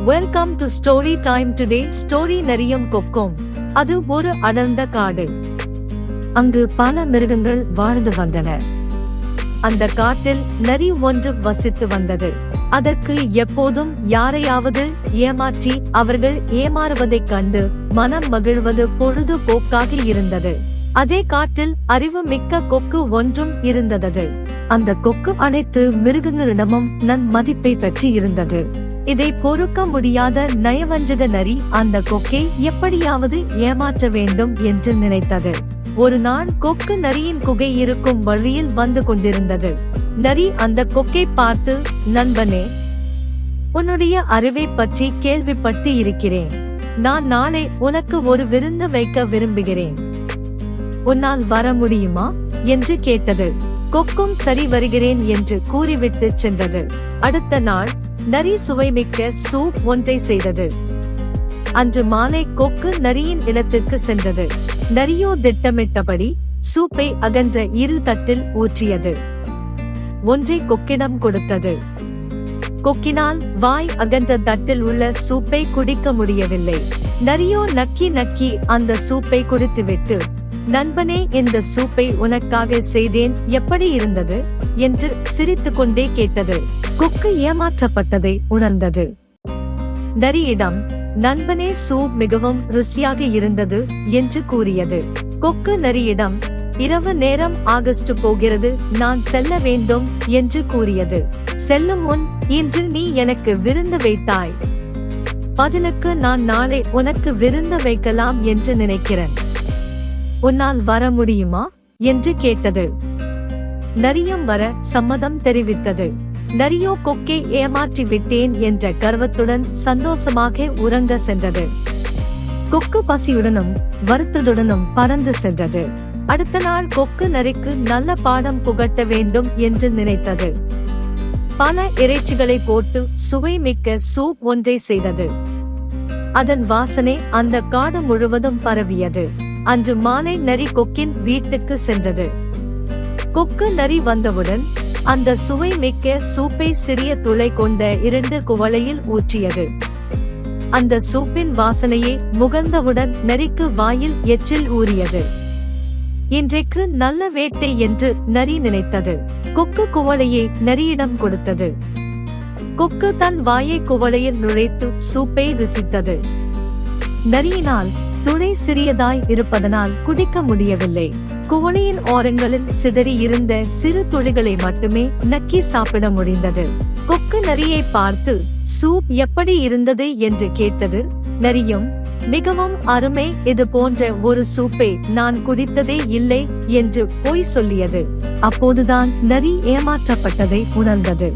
Welcome to story time. Today story நரியும் கொக்கும். அது ஒரு அடர்ந்த காடு. அங்கு பல மிருகங்கள் வாழ்ந்து வந்தன. அந்த காட்டில் நரி ஒன்று வசித்து வந்தது. அதற்கு எப்போதும் யாரையாவது ஏமாற்றி அவர்கள் ஏமாறுவதைக் கண்டு மனம் மகிழ்வது பொழுதுபோக்காக இருந்தது. அதே காட்டில் அறிவு மிக்க கொக்கு ஒன்றும் இருந்தது. அந்த கொக்கு அனைத்து மிருகங்களிடமும் நன்மதிப்பை பெற்று இருந்தது. இதை பொறுக்க முடியாத நயவஞ்சக நரி அந்த கொக்கை எப்படியாவது ஏமாற்ற வேண்டும் என்று நினைத்தது. ஒரு நாள் கொக்கு நரியின் குகை இருக்கும் வழியில் வந்து கொண்டிருந்தது. நரி அந்த கொக்கை பார்த்து, நண்பனே, உன்னுடைய அறிவை பற்றி கேள்விப்பட்டு இருக்கிறேன். நான் நாளை உனக்கு ஒரு விருந்து வைக்க விரும்புகிறேன். உன்னால் வர முடியுமா என்று கேட்டது. கொக்கும் சரி, வருகிறேன் என்று கூறிவிட்டு சென்றது. அடுத்த நாள் நரி சுவைமிக்க சூப் ஒன்றை செய்தது. அன்று மாலை கொக்கு நரியின் இடத்துக்கு சென்றது. நரியோ திட்டமிட்டபடி சூப்பை அகன்ற இரு தட்டில் ஊற்றியது. ஒன்றை கொக்கிடம் கொடுத்தது. கொக்கினால் வாய் அகன்ற தட்டில் உள்ள சூப்பை குடிக்க முடியவில்லை. நரியோ நக்கி நக்கி அந்த சூப்பை குடித்துவிட்டு, நண்பனே, இந்த சூப்பை உனக்காக செய்தேன், எப்படி இருந்தது என்று சிரித்துக்கொண்டே கேட்டது. கொக்கு ஏமாற்றப்பட்டதை உணர்ந்தது. நரியிடம், நண்பனே, சூப் மிகவும் ருசியாக இருந்தது என்று கூறியது. கொக்கு நரியிடம், இரவு நேரம் ஆகஸ்ட் போகிறது, நான் செல்ல வேண்டும் என்று கூறியது. செல்லும் முன் இன்று நீ எனக்கு விருந்து வைத்தாய். பதிலுக்கு நான் நாளை உனக்கு விருந்து வைக்கலாம் என்று நினைக்கிறேன். உன்னால் வர முடியுமா என்று கேட்டது. நரியும் வர சம்மதம் தெரிவித்தது. நரியோ கொக்கை ஏமாற்றி விட்டேன் என்ற கர்வத்துடன் சந்தோஷமாக உறங்க சென்றது. கொக்கு பசியுடனும் வருத்தத்துடனும் பறந்து சென்றது. அடுத்த நாள் கொக்கு நரிக்கு நல்ல பாடம் புகட்ட வேண்டும் என்று நினைத்தது. பல இறைச்சிகளை போட்டு சுவைமிக்க சூப் ஒன்றை செய்தது. அதன் வாசனை அந்த காடு முழுவதும் பரவியது. அன்று மாலை நரி கொக்கின் வீட்டுக்கு சென்றது. கொக்கு நரி வந்தவுடன் அந்த சுவைமிக்க சூப்பை சிறிய துளை கொண்ட 2 குவளையில் ஊற்றியது. அந்த சூப்பின் வாசனையை முகர்ந்தவுடன் நரிக்கு வாயில் எச்சில் ஊறியது. இன்றைக்கு நல்ல வேட்டை என்று நரி நினைத்தது. கொக்கு குவளையை நரியிடம் கொடுத்தது. கொக்கு தன் வாயை குவளையில் நுழைத்து சூப்பை ருசித்தது. நரியினால் துளை சிறியதாய் இருப்பதனால் குடிக்க முடியவில்லை. குவளையின் ஓரங்களில் சிதறி இருந்த சிறு துளிகளை மட்டுமே நக்கி சாப்பிட முடிந்தது. கொக்கு நரியை பார்த்து, சூப் எப்படி இருந்தது என்று கேட்டது. நரியும், மிகவும் அருமை, இது போன்ற ஒரு சூப்பை நான் குடித்ததே இல்லை என்று பொய் சொல்லியது. அப்போதுதான் நரி ஏமாற்றப்பட்டதை உணர்ந்தது.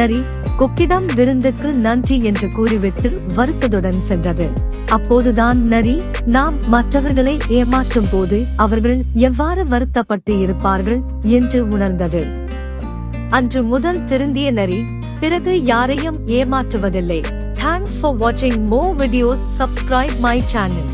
நரி கொக்கிடம் விருந்துக்கு நன்றி என்று கூறிவிட்டு வருத்தத்துடன் சென்றது. அப்போதுதான் நரி, நாம் மற்றவர்களை ஏமாற்றும் போது அவர்கள் எவ்வாறு வருத்தப்பட்டு இருப்பார்கள் என்று உணர்ந்தது. அன்று முதல் திருந்திய நரி பிறகு யாரையும் ஏமாற்றுவதில்லை. Thanks for watching more videos. Subscribe my channel.